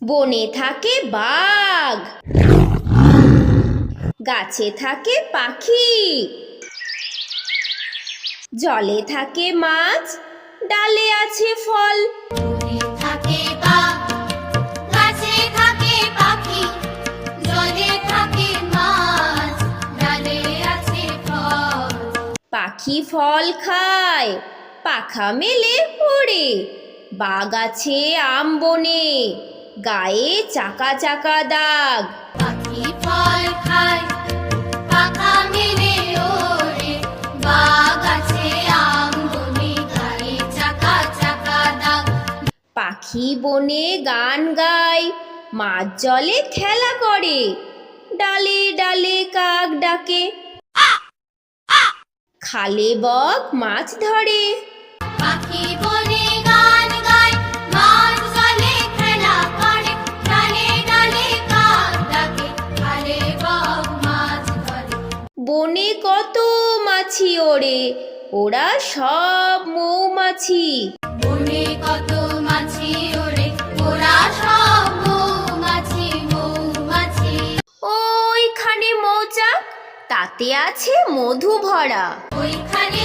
বনে থাকে বাঘ, গাছে থাকে পাখি, জলে থাকে মাছ, ডালে আছে ফল। বনে থাকে বাঘ, গাছে থাকে পাখি, জলে থাকে মাছ, ডালে আছে ফল। পাখি ফল খায়, পাখা মেলে ওড়ে, বাঘ আছে আম বনে, গায়ে চাকা চাকা দাগ। পাখি ফল খায়, পাখা মেলে ওড়ে, বাঘ আছে আম বনে, গায়ে চাকা চাকা দাগ। পাখি বনে গান গায়, মাছ জলে খেলা করে, ডালে ডালে কাক ডাকে, খালে বক মাছ ধরে। পাখি বনে গান গায়, মাছ জলে খেলা করে, ডালে ডালে কাক ডাকে, খালে বক মাছ ধরে। বনে কত মাছি ওড়ে, ওরা সব মৌমাছি। বনে কত মাছি ওড়ে, ওরা সব মৌমাছি মৌমাছি। ওইখানে মৌচাক, তাতে আছে মধু ভরা। ওইখানে